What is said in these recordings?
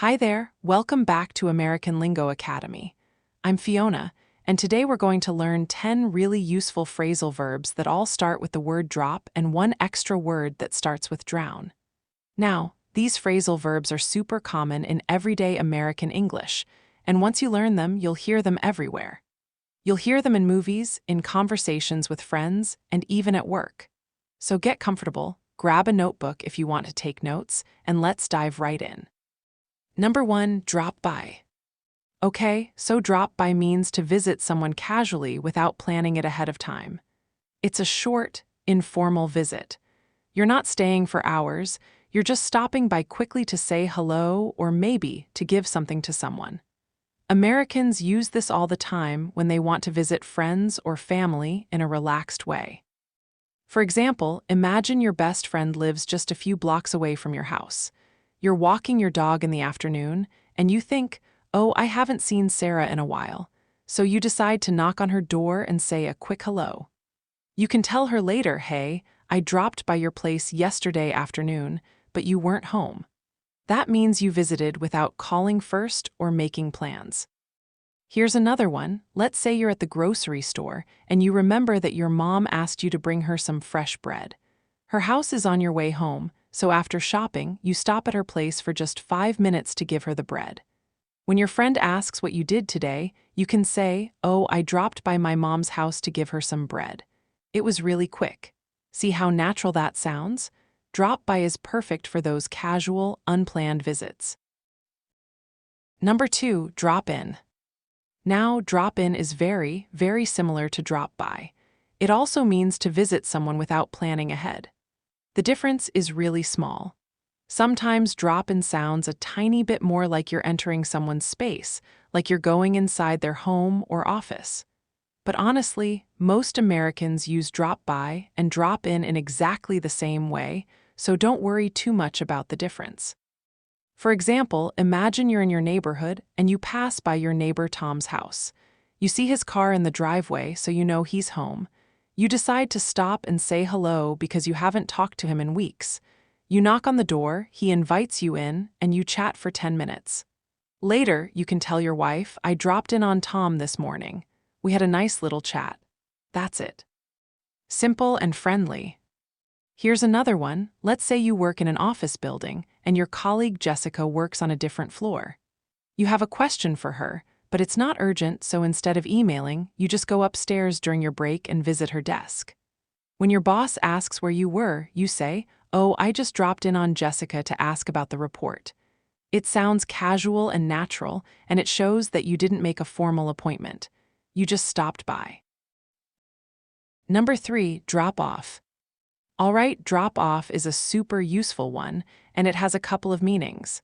Hi there, welcome back to American Lingo Academy. I'm Fiona, and today we're going to learn 10 really useful phrasal verbs that all start with the word drop and one extra word that starts with drown. Now, these phrasal verbs are super common in everyday American English, and once you learn them, you'll hear them everywhere. You'll hear them in movies, in conversations with friends, and even at work. So get comfortable, grab a notebook if you want to take notes, and let's dive right in. Number 1, drop by. Okay, so drop by means to visit someone casually without planning it ahead of time. It's a short, informal visit. You're not staying for hours, you're just stopping by quickly to say hello or maybe to give something to someone. Americans use this all the time when they want to visit friends or family in a relaxed way. For example, imagine your best friend lives just a few blocks away from your house. You're walking your dog in the afternoon, and you think, oh, I haven't seen Sarah in a while, so you decide to knock on her door and say a quick hello. You can tell her later, hey, I dropped by your place yesterday afternoon, but you weren't home. That means you visited without calling first or making plans. Here's another one. Let's say you're at the grocery store and you remember that your mom asked you to bring her some fresh bread. Her house is on your way home, so after shopping, you stop at her place for just 5 minutes to give her the bread. When your friend asks what you did today, you can say, oh, I dropped by my mom's house to give her some bread. It was really quick. See how natural that sounds? Drop by is perfect for those casual, unplanned visits. Number 2, drop in. Now, drop in is very, very similar to drop by. It also means to visit someone without planning ahead. The difference is really small. Sometimes drop in sounds a tiny bit more like you're entering someone's space, like you're going inside their home or office. But honestly, most Americans use drop by and drop in exactly the same way, so don't worry too much about the difference. For example, imagine you're in your neighborhood and you pass by your neighbor Tom's house. You see his car in the driveway, so you know he's home. You decide to stop and say hello because you haven't talked to him in weeks. You knock on the door, he invites you in, and you chat for 10 minutes. Later, you can tell your wife, I dropped in on Tom this morning. We had a nice little chat. That's it. Simple and friendly. Here's another one. Let's say you work in an office building, and your colleague Jessica works on a different floor. You have a question for her, but it's not urgent, so instead of emailing, you just go upstairs during your break and visit her desk. When your boss asks where you were, you say, oh, I just dropped in on Jessica to ask about the report. It sounds casual and natural, and it shows that you didn't make a formal appointment. You just stopped by. Number 3, drop off. All right, drop off is a super useful one, and it has a couple of meanings.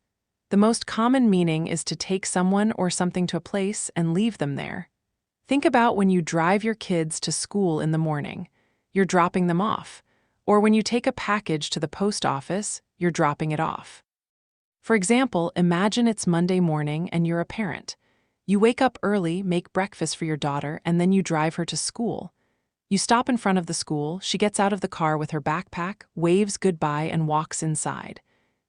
The most common meaning is to take someone or something to a place and leave them there. Think about when you drive your kids to school in the morning. You're dropping them off. Or when you take a package to the post office, you're dropping it off. For example, imagine it's Monday morning and you're a parent. You wake up early, make breakfast for your daughter, and then you drive her to school. You stop in front of the school, she gets out of the car with her backpack, waves goodbye, and walks inside.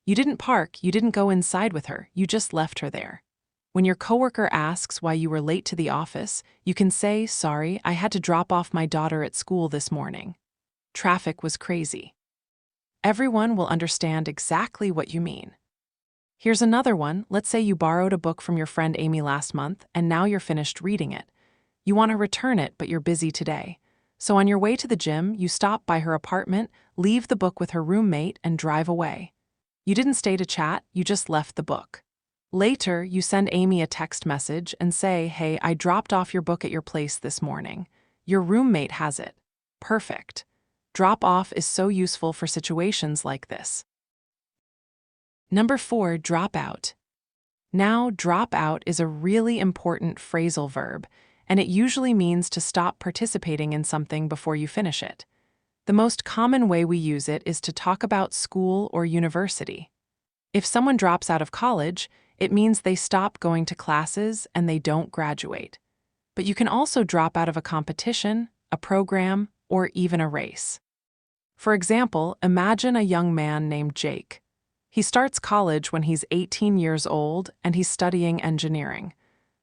You didn't park, you didn't go inside with her, you just left her there. When your coworker asks why you were late to the office, you can say, sorry, I had to drop off my daughter at school this morning. Traffic was crazy. Everyone will understand exactly what you mean. Here's another one. Let's say you borrowed a book from your friend Amy last month, and now you're finished reading it. You want to return it, but you're busy today. So on your way to the gym, you stop by her apartment, leave the book with her roommate, and drive away. You didn't stay to chat, you just left the book. Later, you send Amy a text message and say, hey, I dropped off your book at your place this morning. Your roommate has it. Perfect. Drop off is so useful for situations like this. Number 4, drop out. Now, drop out is a really important phrasal verb, and it usually means to stop participating in something before you finish it. The most common way we use it is to talk about school or university. If someone drops out of college, it means they stop going to classes and they don't graduate. But you can also drop out of a competition, a program, or even a race. For example, imagine a young man named Jake. He starts college when he's 18 years old and he's studying engineering.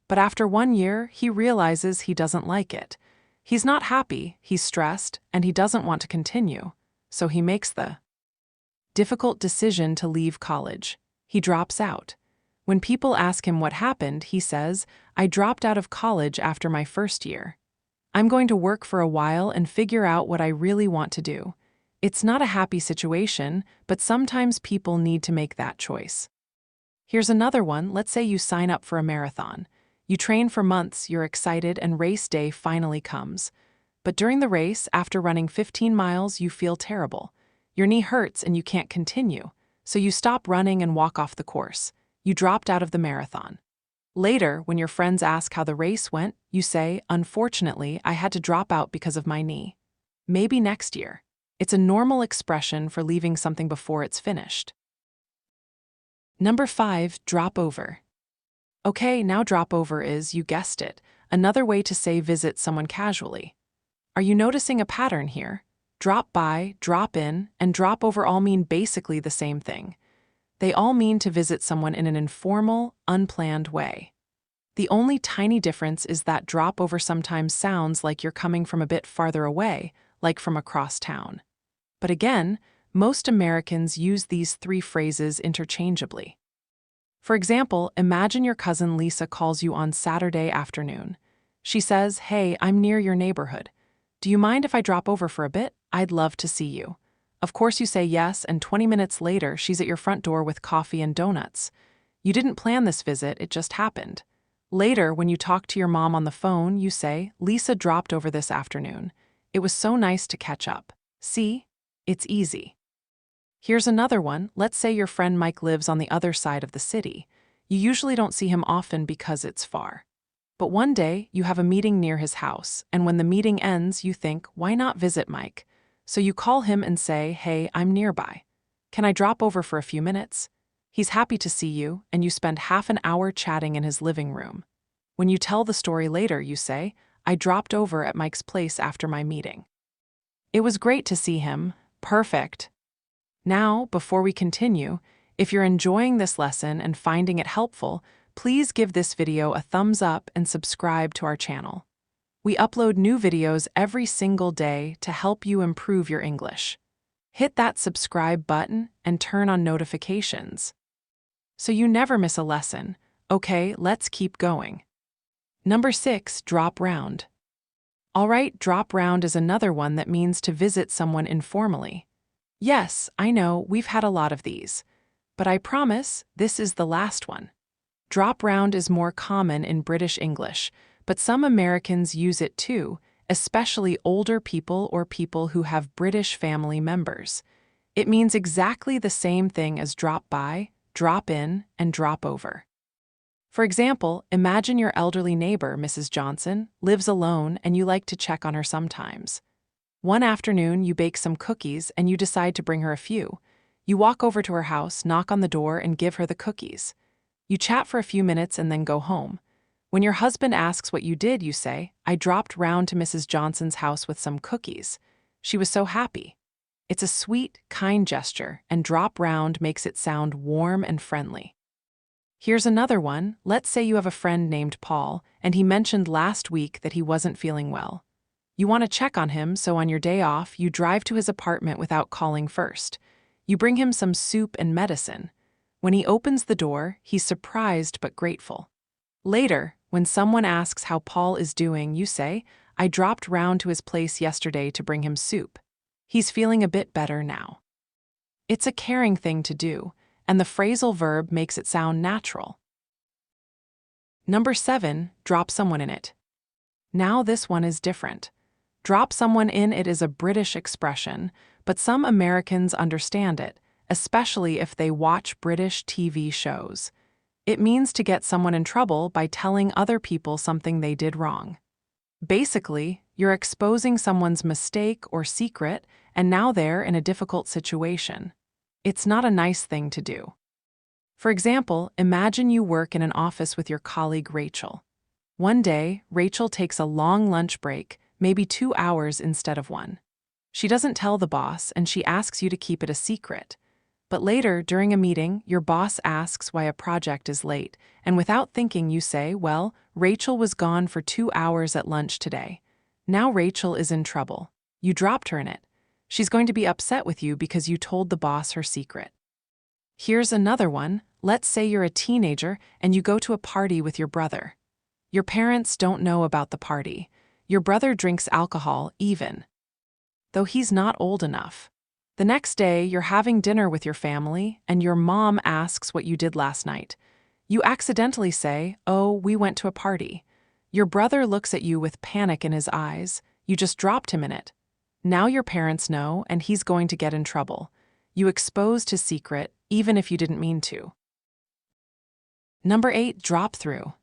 But after 1 year, he realizes he doesn't like it. He's not happy, he's stressed, and he doesn't want to continue. So he makes the difficult decision to leave college. He drops out. When people ask him what happened, he says, "I dropped out of college after my first year. I'm going to work for a while and figure out what I really want to do." It's not a happy situation, but sometimes people need to make that choice. Here's another one. Let's say you sign up for a marathon. You train for months, you're excited, and race day finally comes. But during the race, after running 15 miles, you feel terrible. Your knee hurts and you can't continue, so you stop running and walk off the course. You dropped out of the marathon. Later, when your friends ask how the race went, you say, "Unfortunately, I had to drop out because of my knee. Maybe next year." It's a normal expression for leaving something before it's finished. Number 5, drop over. Okay, now drop over is, you guessed it, another way to say visit someone casually. Are you noticing a pattern here? Drop by, drop in, and drop over all mean basically the same thing. They all mean to visit someone in an informal, unplanned way. The only tiny difference is that drop over sometimes sounds like you're coming from a bit farther away, like from across town. But again, most Americans use these 3 phrases interchangeably. For example, imagine your cousin Lisa calls you on Saturday afternoon. She says, "Hey, I'm near your neighborhood. Do you mind if I drop over for a bit? I'd love to see you." Of course you say yes, and 20 minutes later, she's at your front door with coffee and donuts. You didn't plan this visit, it just happened. Later, when you talk to your mom on the phone, you say, "Lisa dropped over this afternoon. It was so nice to catch up." See? It's easy. Here's another one. Let's say your friend Mike lives on the other side of the city. You usually don't see him often because it's far. But one day, you have a meeting near his house, and when the meeting ends, you think, why not visit Mike? So you call him and say, "Hey, I'm nearby. Can I drop over for a few minutes?" He's happy to see you, and you spend half an hour chatting in his living room. When you tell the story later, you say, "I dropped over at Mike's place after my meeting. It was great to see him. Perfect." Now, before we continue, if you're enjoying this lesson and finding it helpful, please give this video a thumbs up and subscribe to our channel. We upload new videos every single day to help you improve your English. Hit that subscribe button and turn on notifications so you never miss a lesson. Okay, let's keep going. Number 6, drop round. All right, drop round is another one that means to visit someone informally. Yes, I know, we've had a lot of these. But I promise, this is the last one. Drop round is more common in British English, but some Americans use it too, especially older people or people who have British family members. It means exactly the same thing as drop by, drop in, and drop over. For example, imagine your elderly neighbor, Mrs. Johnson, lives alone and you like to check on her sometimes. One afternoon, you bake some cookies and you decide to bring her a few. You walk over to her house, knock on the door, and give her the cookies. You chat for a few minutes and then go home. When your husband asks what you did, you say, "I dropped round to Mrs. Johnson's house with some cookies. She was so happy." It's a sweet, kind gesture, and drop round makes it sound warm and friendly. Here's another one. Let's say you have a friend named Paul, and he mentioned last week that he wasn't feeling well. You want to check on him, so on your day off, you drive to his apartment without calling first. You bring him some soup and medicine. When he opens the door, he's surprised but grateful. Later, when someone asks how Paul is doing, you say, "I dropped round to his place yesterday to bring him soup. He's feeling a bit better now." It's a caring thing to do, and the phrasal verb makes it sound natural. Number 7, drop someone in it. Now this one is different. Drop someone in it is a British expression, but some Americans understand it, especially if they watch British TV shows. It means to get someone in trouble by telling other people something they did wrong. Basically, you're exposing someone's mistake or secret, and now they're in a difficult situation. It's not a nice thing to do. For example, imagine you work in an office with your colleague Rachel. One day, Rachel takes a long lunch break, maybe 2 hours instead of 1. She doesn't tell the boss, and she asks you to keep it a secret. But later, during a meeting, your boss asks why a project is late, and without thinking you say, well, Rachel was gone for 2 hours at lunch today. Now Rachel is in trouble. You dropped her in it. She's going to be upset with you because you told the boss her secret. Here's another one. Let's say you're a teenager and you go to a party with your brother. Your parents don't know about the party. Your brother drinks alcohol even though he's not old enough. The next day, you're having dinner with your family, and your mom asks what you did last night. You accidentally say, "Oh, we went to a party." Your brother looks at you with panic in his eyes. You just dropped him in it. Now your parents know, and he's going to get in trouble. You exposed his secret, even if you didn't mean to. Number 8, drop through.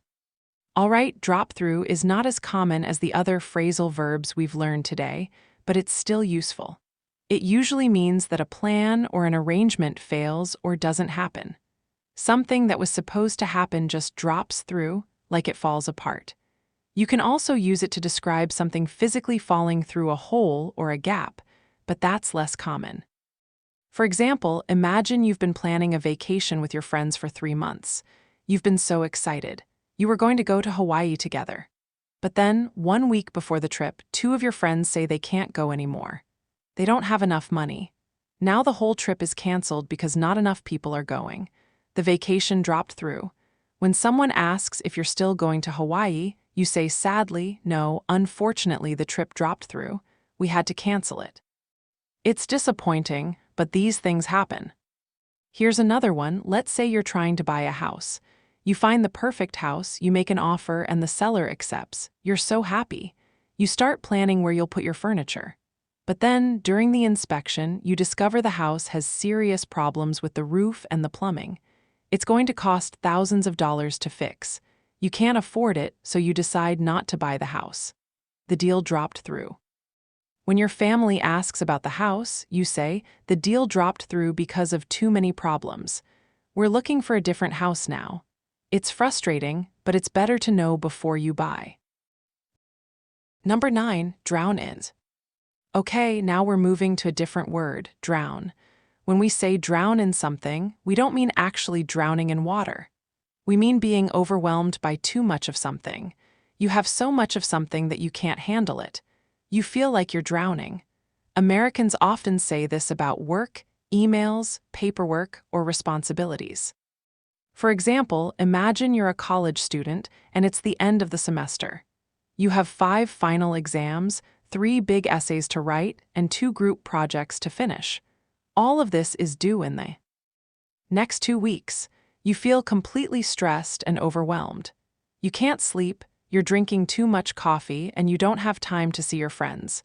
All right, drop through is not as common as the other phrasal verbs we've learned today, but it's still useful. It usually means that a plan or an arrangement fails or doesn't happen. Something that was supposed to happen just drops through, like it falls apart. You can also use it to describe something physically falling through a hole or a gap, but that's less common. For example, imagine you've been planning a vacation with your friends for 3 months. You've been so excited. You were going to go to Hawaii together. But then, 1 week before the trip, 2 of your friends say they can't go anymore. They don't have enough money. Now the whole trip is canceled because not enough people are going. The vacation dropped through. When someone asks if you're still going to Hawaii, you say sadly, no, unfortunately the trip dropped through. We had to cancel it. It's disappointing, but these things happen. Here's another one. Let's say you're trying to buy a house. You find the perfect house, you make an offer, and the seller accepts. You're so happy. You start planning where you'll put your furniture. But then, during the inspection, you discover the house has serious problems with the roof and the plumbing. It's going to cost thousands of dollars to fix. You can't afford it, so you decide not to buy the house. The deal dropped through. When your family asks about the house, you say, the deal dropped through because of too many problems. We're looking for a different house now. It's frustrating, but it's better to know before you buy. Number 9, drown in. Okay, now we're moving to a different word, drown. When we say drown in something, we don't mean actually drowning in water. We mean being overwhelmed by too much of something. You have so much of something that you can't handle it. You feel like you're drowning. Americans often say this about work, emails, paperwork, or responsibilities. For example, imagine you're a college student and it's the end of the semester. You have 5 final exams, 3 big essays to write, and 2 group projects to finish. All of this is due in the next 2 weeks. You feel completely stressed and overwhelmed. You can't sleep, you're drinking too much coffee, and you don't have time to see your friends.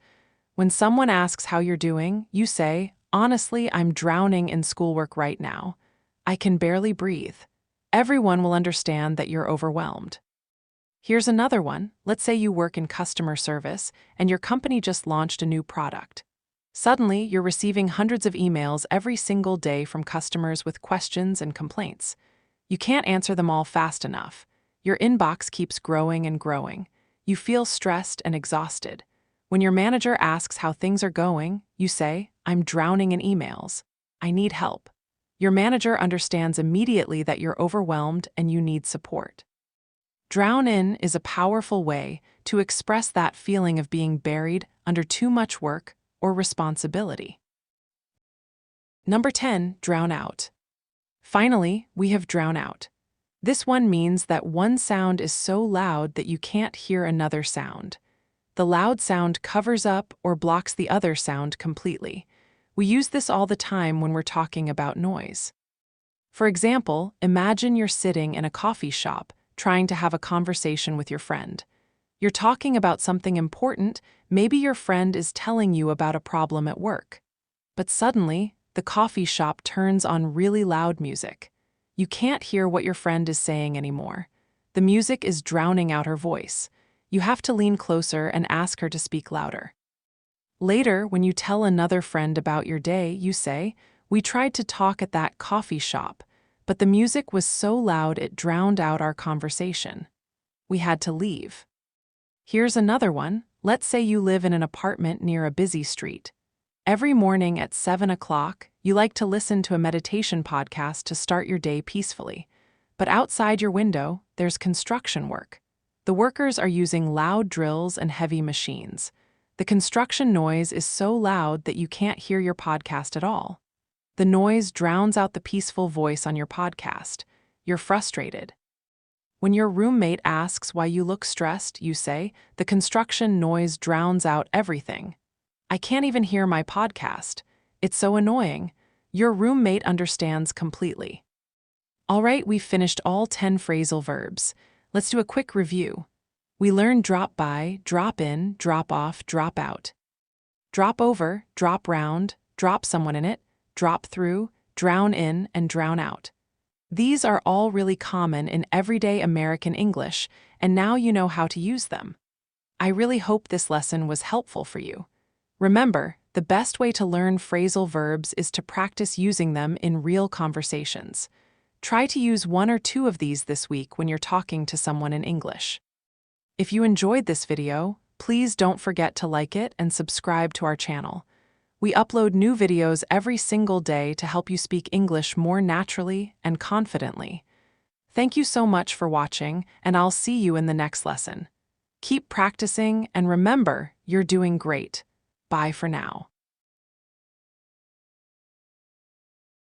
When someone asks how you're doing, you say, honestly, I'm drowning in schoolwork right now. I can barely breathe. Everyone will understand that you're overwhelmed. Here's another one. Let's say you work in customer service and your company just launched a new product. Suddenly, you're receiving hundreds of emails every single day from customers with questions and complaints. You can't answer them all fast enough. Your inbox keeps growing and growing. You feel stressed and exhausted. When your manager asks how things are going, you say, I'm drowning in emails. I need help. Your manager understands immediately that you're overwhelmed and you need support. Drown in is a powerful way to express that feeling of being buried under too much work or responsibility. Number 10, drown out. Finally, we have drown out. This one means that one sound is so loud that you can't hear another sound. The loud sound covers up or blocks the other sound completely. We use this all the time when we're talking about noise. For example, imagine you're sitting in a coffee shop trying to have a conversation with your friend. You're talking about something important, maybe your friend is telling you about a problem at work. But suddenly, the coffee shop turns on really loud music. You can't hear what your friend is saying anymore. The music is drowning out her voice. You have to lean closer and ask her to speak louder. Later, when you tell another friend about your day, you say, we tried to talk at that coffee shop, but the music was so loud it drowned out our conversation. We had to leave. Here's another one. Let's say you live in an apartment near a busy street. Every morning at 7 o'clock, you like to listen to a meditation podcast to start your day peacefully. But outside your window, there's construction work. The workers are using loud drills and heavy machines. The construction noise is so loud that you can't hear your podcast at all. The noise drowns out the peaceful voice on your podcast. You're frustrated. When your roommate asks why you look stressed, you say, "The construction noise drowns out everything. I can't even hear my podcast. It's so annoying." Your roommate understands completely. All right, we've finished all 10 phrasal verbs. Let's do a quick review. We learned drop by, drop in, drop off, drop out. Drop over, drop round, drop someone in it, drop through, drown in, and drown out. These are all really common in everyday American English, and now you know how to use them. I really hope this lesson was helpful for you. Remember, the best way to learn phrasal verbs is to practice using them in real conversations. Try to use 1 or 2 of these this week when you're talking to someone in English. If you enjoyed this video, please don't forget to like it and subscribe to our channel. We upload new videos every single day to help you speak English more naturally and confidently. Thank you so much for watching, and I'll see you in the next lesson. Keep practicing, and remember, you're doing great. Bye for now.